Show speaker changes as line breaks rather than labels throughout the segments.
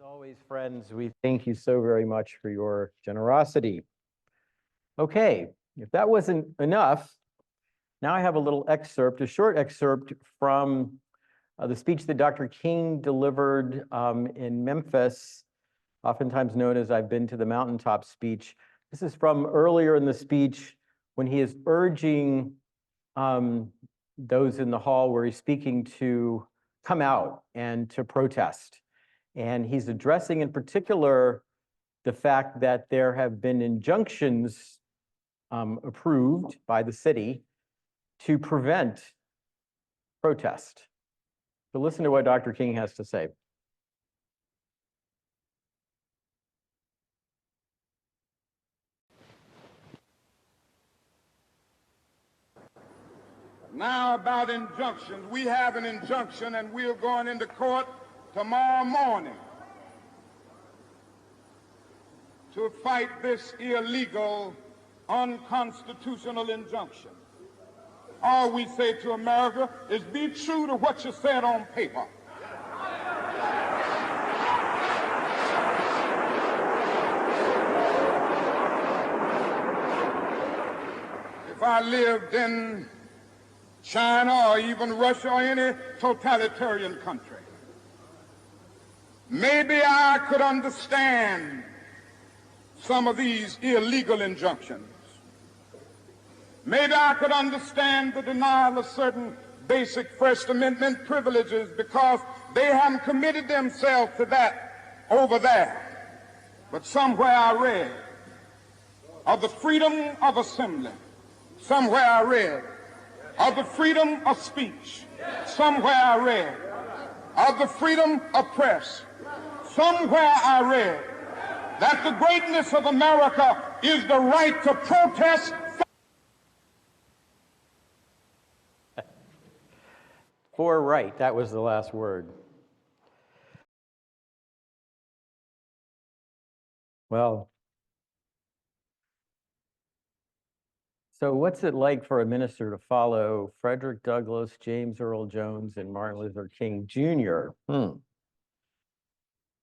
As always, friends, we thank you so very much for your generosity. Okay, if that wasn't enough, now I have a little excerpt, a short excerpt from the speech that Dr. King delivered in Memphis, oftentimes known as I've Been to the Mountaintop speech. This is from earlier in the speech when he is urging those in the hall where he's speaking to come out and to protest. And he's addressing in particular the fact that there have been injunctions approved by the city to prevent protest. So listen to what Dr. King has to say.
Now about injunctions. We have an injunction and we're going into court tomorrow morning to fight this illegal, unconstitutional injunction. All we say to America is be true to what you said on paper. If I lived in China or even Russia or any totalitarian country, maybe I could understand some of these illegal injunctions. Maybe I could understand the denial of certain basic First Amendment privileges because they haven't committed themselves to that over there. But somewhere I read of the freedom of assembly. Somewhere I read of the freedom of speech. Somewhere I read of the freedom of press. Somewhere I read that the greatness of America is the right to protest.
For right, that was the last word. Well, so what's it like for a minister to follow Frederick Douglass, James Earl Jones, and Martin Luther King Jr.?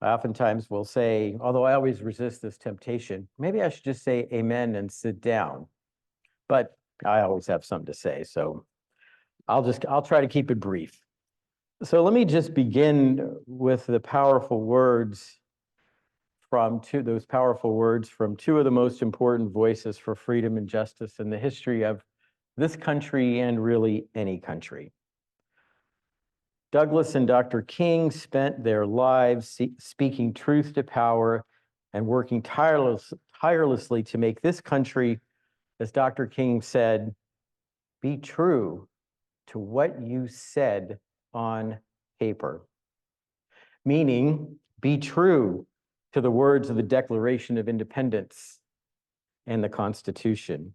I oftentimes will say, although I always resist this temptation, maybe I should just say amen and sit down. But I always have something to say, so I'll try to keep it brief. So let me just begin with the powerful words from two of the most important voices for freedom and justice in the history of this country and really any country. Douglass and Dr. King spent their lives speaking truth to power and working tirelessly to make this country, as Dr. King said, be true to what you said on paper. Meaning, be true to the words of the Declaration of Independence and the Constitution.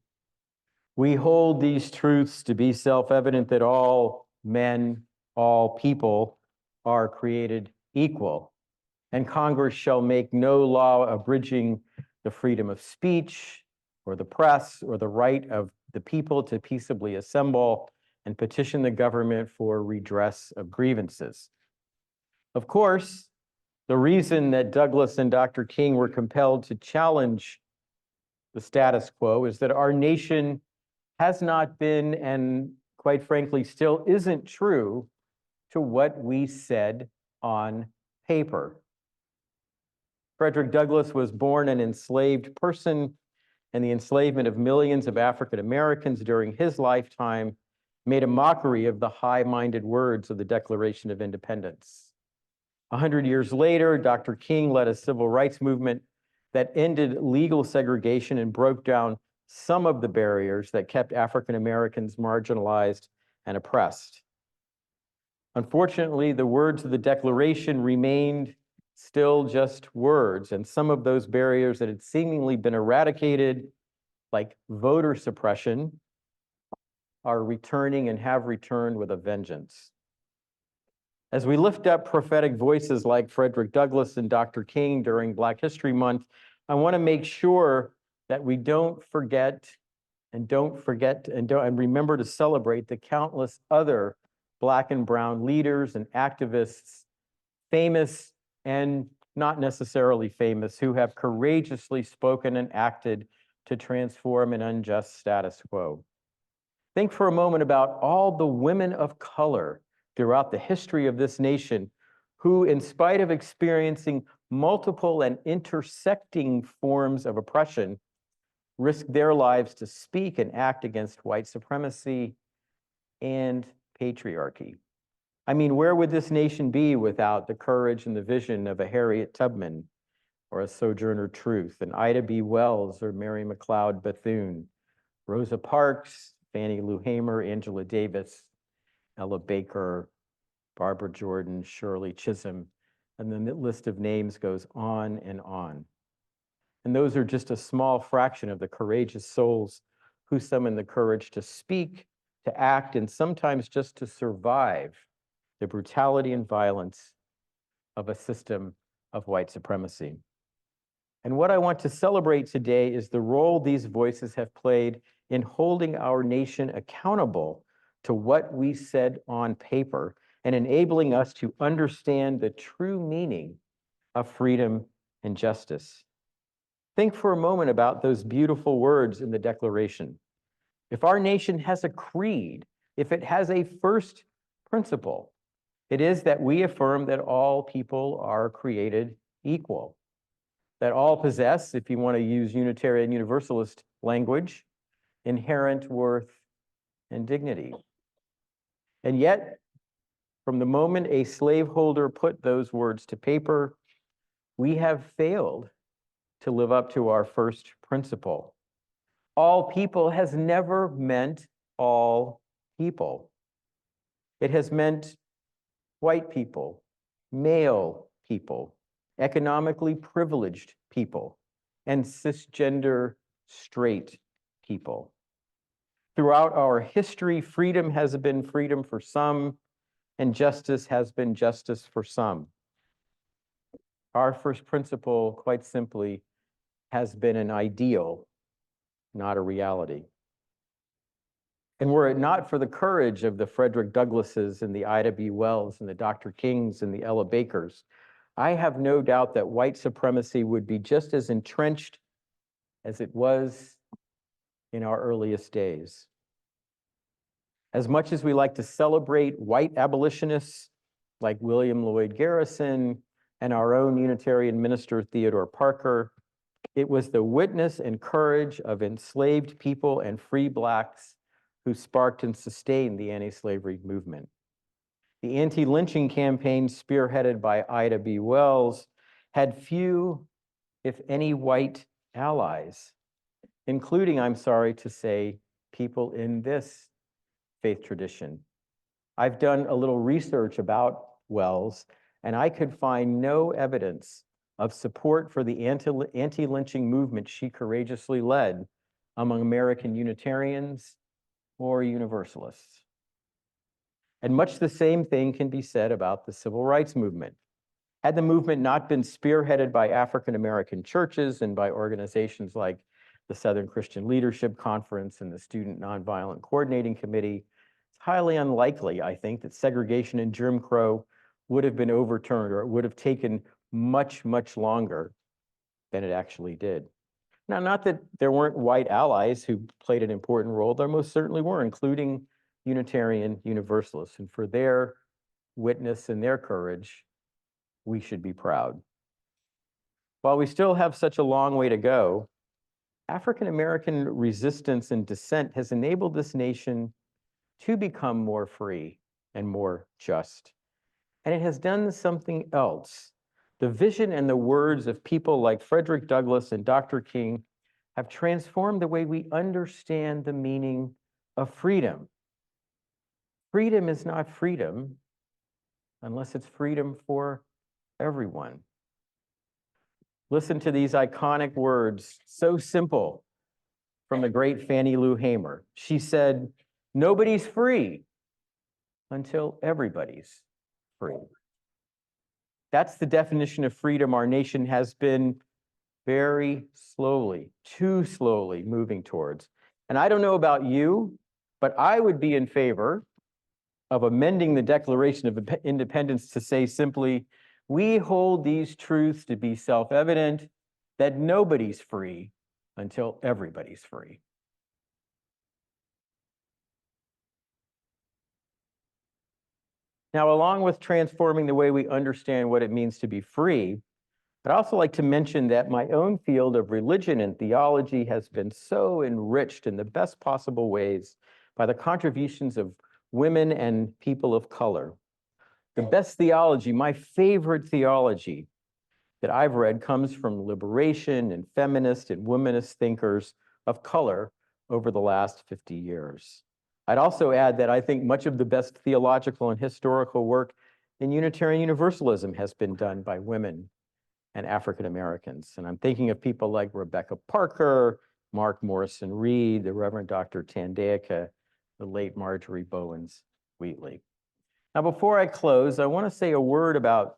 We hold these truths to be self-evident that all men, all people are created equal, and Congress shall make no law abridging the freedom of speech or the press or the right of the people to peaceably assemble and petition the government for redress of grievances. Of course, the reason that Douglass and Dr. King were compelled to challenge the status quo is that our nation has not been, and quite frankly, still isn't true to what we said on paper. Frederick Douglass was born an enslaved person, and the enslavement of millions of African Americans during his lifetime made a mockery of the high-minded words of the Declaration of Independence. 100 years later, Dr. King led a civil rights movement that ended legal segregation and broke down some of the barriers that kept African Americans marginalized and oppressed. Unfortunately, the words of the Declaration remained still just words, and some of those barriers that had seemingly been eradicated, like voter suppression, are returning and have returned with a vengeance. As we lift up prophetic voices like Frederick Douglass and Dr. King during Black History Month, I want to make sure that we don't forget and remember to celebrate the countless other Black and brown leaders and activists, famous and not necessarily famous, who have courageously spoken and acted to transform an unjust status quo. Think for a moment about all the women of color throughout the history of this nation who, in spite of experiencing multiple and intersecting forms of oppression, risked their lives to speak and act against white supremacy and patriarchy. I mean, where would this nation be without the courage and the vision of a Harriet Tubman or a Sojourner Truth, an Ida B. Wells or Mary McLeod Bethune, Rosa Parks, Fannie Lou Hamer, Angela Davis, Ella Baker, Barbara Jordan, Shirley Chisholm, and the list of names goes on and on. And those are just a small fraction of the courageous souls who summon the courage to speak, to act, and sometimes just to survive the brutality and violence of a system of white supremacy. And what I want to celebrate today is the role these voices have played in holding our nation accountable to what we said on paper and enabling us to understand the true meaning of freedom and justice. Think for a moment about those beautiful words in the Declaration. If our nation has a creed, if it has a first principle, it is that we affirm that all people are created equal, that all possess, if you want to use Unitarian Universalist language, inherent worth and dignity. And yet, from the moment a slaveholder put those words to paper, we have failed to live up to our first principle. All people has never meant all people. It has meant white people, male people, economically privileged people, and cisgender straight people. Throughout our history, freedom has been freedom for some, and justice has been justice for some. Our first principle, quite simply, has been an ideal, not a reality. And were it not for the courage of the Frederick Douglasses and the Ida B. Wells and the Dr. Kings and the Ella Bakers, I have no doubt that white supremacy would be just as entrenched as it was in our earliest days. As much as we like to celebrate white abolitionists like William Lloyd Garrison and our own Unitarian minister Theodore Parker, it was the witness and courage of enslaved people and free Blacks who sparked and sustained the anti-slavery movement. The anti-lynching campaign spearheaded by Ida B. Wells had few, if any, white allies, including, I'm sorry to say, people in this faith tradition. I've done a little research about Wells, and I could find no evidence of support for the anti-lynching movement she courageously led among American Unitarians or Universalists. And much the same thing can be said about the civil rights movement. Had the movement not been spearheaded by African American churches and by organizations like the Southern Christian Leadership Conference and the Student Nonviolent Coordinating Committee, it's highly unlikely, I think, that segregation and Jim Crow would have been overturned, or it would have taken much, much longer than it actually did. Now, not that there weren't white allies who played an important role, there most certainly were, including Unitarian Universalists, and for their witness and their courage, we should be proud. While we still have such a long way to go, African American resistance and dissent has enabled this nation to become more free and more just. And it has done something else. The vision and the words of people like Frederick Douglass and Dr. King have transformed the way we understand the meaning of freedom. Freedom is not freedom unless it's freedom for everyone. Listen to these iconic words, so simple, from the great Fannie Lou Hamer. She said, "Nobody's free until everybody's free." That's the definition of freedom our nation has been very slowly, too slowly moving towards. And I don't know about you, but I would be in favor of amending the Declaration of Independence to say simply, We hold these truths to be self-evident, that nobody's free until everybody's free. Now, along with transforming the way we understand what it means to be free, I'd also like to mention that my own field of religion and theology has been so enriched in the best possible ways by the contributions of women and people of color. The best theology, my favorite theology that I've read, comes from liberation and feminist and womanist thinkers of color over the last 50 years. I'd also add that I think much of the best theological and historical work in Unitarian Universalism has been done by women and African Americans. And I'm thinking of people like Rebecca Parker, Mark Morrison Reed, the Reverend Dr. Thandeka, the late Marjorie Bowens Wheatley. Now, before I close, I want to say a word about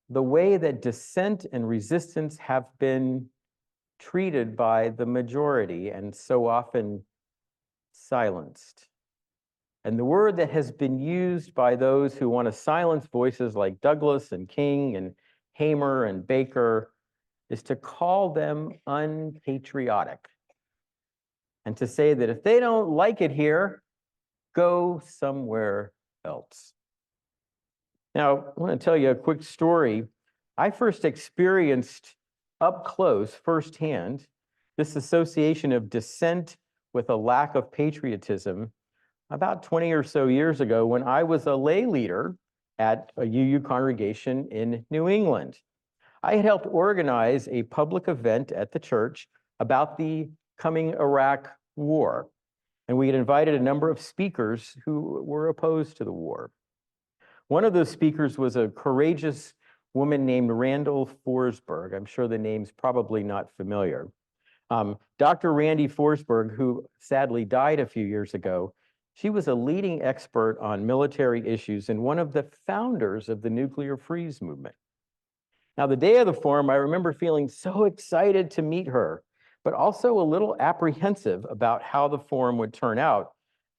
the way that dissent and resistance have been treated by the majority and so often silenced. And the word that has been used by those who want to silence voices like Douglas and King and Hamer and Baker is to call them unpatriotic and to say that if they don't like it here, go somewhere else. Now, I want to tell you a quick story. I first experienced up close, firsthand, this association of dissent with a lack of patriotism about 20 or so years ago when I was a lay leader at a UU congregation in New England. I had helped organize a public event at the church about the coming Iraq war, and we had invited a number of speakers who were opposed to the war. One of those speakers was a courageous woman named Randall Forsberg. I'm sure the name's probably not familiar. Dr. Randy Forsberg, who sadly died a few years ago, she was a leading expert on military issues and one of the founders of the nuclear freeze movement. Now, the day of the forum, I remember feeling so excited to meet her, but also a little apprehensive about how the forum would turn out,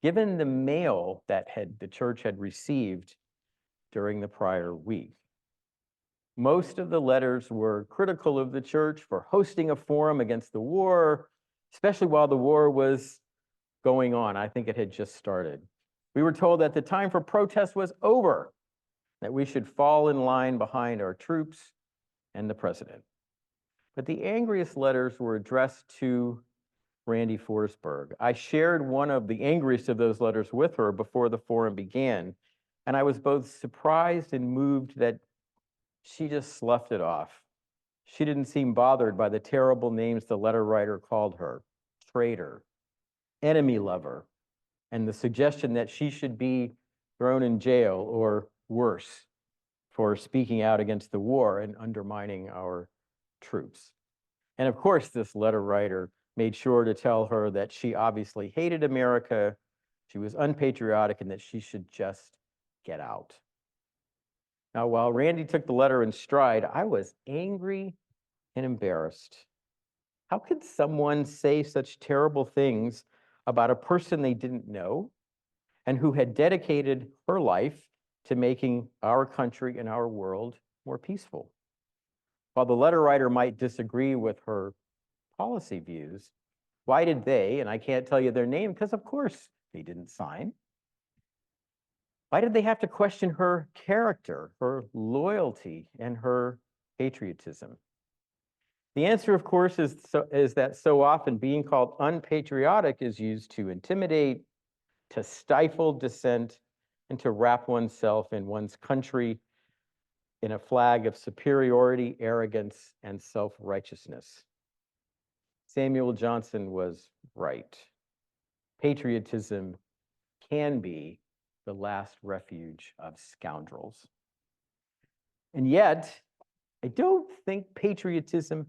given the mail that the church had received during the prior week. Most of the letters were critical of the church for hosting a forum against the war, especially while the war was going on. I think it had just started. We were told that the time for protest was over, that we should fall in line behind our troops and the president. But the angriest letters were addressed to Randy Forsberg. I shared one of the angriest of those letters with her before the forum began, and I was both surprised and moved that she just sloughed it off. She didn't seem bothered by the terrible names the letter writer called her: traitor, enemy lover, and the suggestion that she should be thrown in jail or worse for speaking out against the war and undermining our troops. And of course, this letter writer made sure to tell her that she obviously hated America, she was unpatriotic, and that she should just get out. Now, while Randy took the letter in stride, I was angry and embarrassed. How could someone say such terrible things about a person they didn't know and who had dedicated her life to making our country and our world more peaceful? While the letter writer might disagree with her policy views, why did they, and I can't tell you their name because of course they didn't sign, why did they have to question her character, her loyalty, and her patriotism? The answer, of course, is that so often being called unpatriotic is used to intimidate, to stifle dissent, and to wrap oneself in one's country in a flag of superiority, arrogance, and self-righteousness. Samuel Johnson was right. Patriotism can be the last refuge of scoundrels. And yet, I don't think patriotism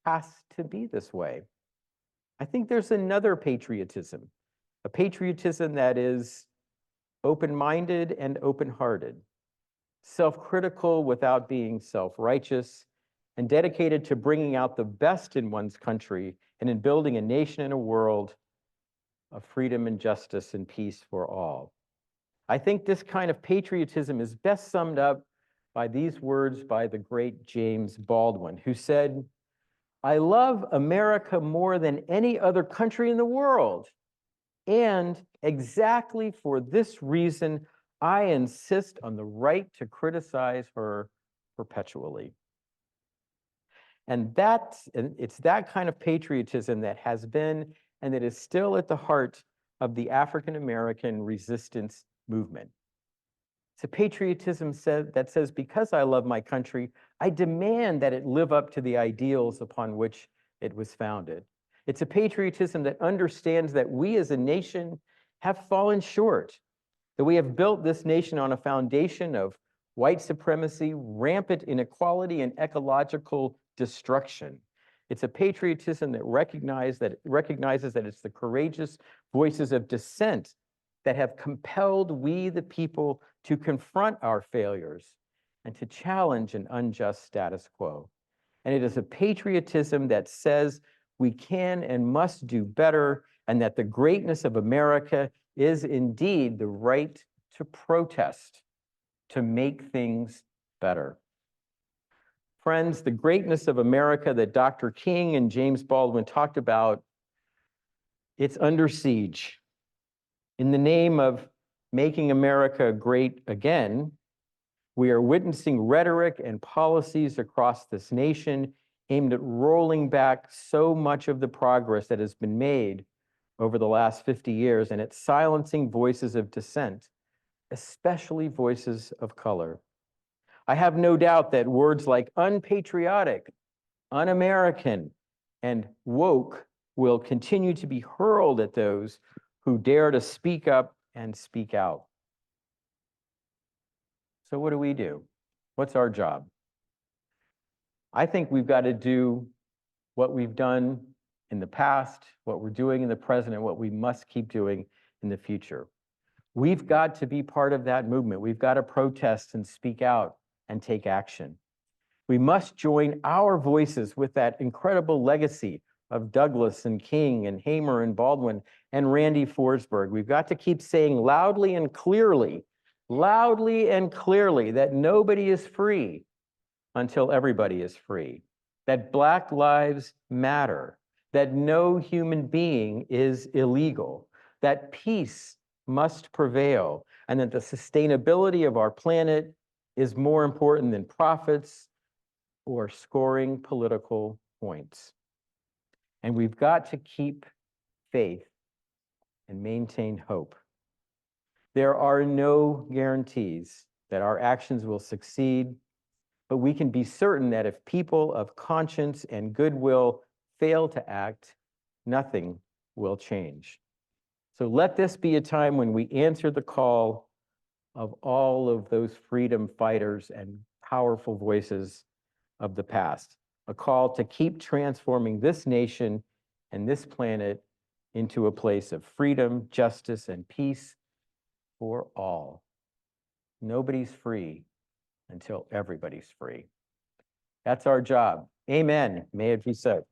has to be this way. I think there's another patriotism, a patriotism that is open-minded and open-hearted, self-critical without being self-righteous, and dedicated to bringing out the best in one's country and in building a nation and a world of freedom and justice and peace for all. I think this kind of patriotism is best summed up by these words by the great James Baldwin, who said, "I love America more than any other country in the world. And exactly for this reason, I insist on the right to criticize her perpetually." And it's that kind of patriotism that has been and that is still at the heart of the African American resistance movement. It's a patriotism that says, because I love my country, I demand that it live up to the ideals upon which it was founded. It's a patriotism that understands that we as a nation have fallen short, that we have built this nation on a foundation of white supremacy, rampant inequality, and ecological destruction. It's a patriotism that recognizes that it's the courageous voices of dissent that have compelled we, the people, to confront our failures and to challenge an unjust status quo. And it is a patriotism that says we can and must do better, and that the greatness of America is indeed the right to protest, to make things better. Friends, the greatness of America that Dr. King and James Baldwin talked about, it's under siege. In the name of making America great again, we are witnessing rhetoric and policies across this nation aimed at rolling back so much of the progress that has been made over the last 50 years, and at silencing voices of dissent, especially voices of color. I have no doubt that words like unpatriotic, un-American, and woke will continue to be hurled at those who dare to speak up and speak out. So what do we do? What's our job? I think we've got to do what we've done in the past, what we're doing in the present, and what we must keep doing in the future. We've got to be part of that movement. We've got to protest and speak out and take action. We must join our voices with that incredible legacy of Douglass and King and Hamer and Baldwin and Randy Forsberg. We've got to keep saying loudly and clearly that nobody is free until everybody is free, that Black lives matter, that no human being is illegal, that peace must prevail, and that the sustainability of our planet is more important than profits or scoring political points. And we've got to keep faith and maintain hope. There are no guarantees that our actions will succeed, but we can be certain that if people of conscience and goodwill fail to act, nothing will change. So let this be a time when we answer the call of all of those freedom fighters and powerful voices of the past, a call to keep transforming this nation and this planet into a place of freedom, justice, and peace for all. Nobody's free until everybody's free. That's our job. Amen. May it be so.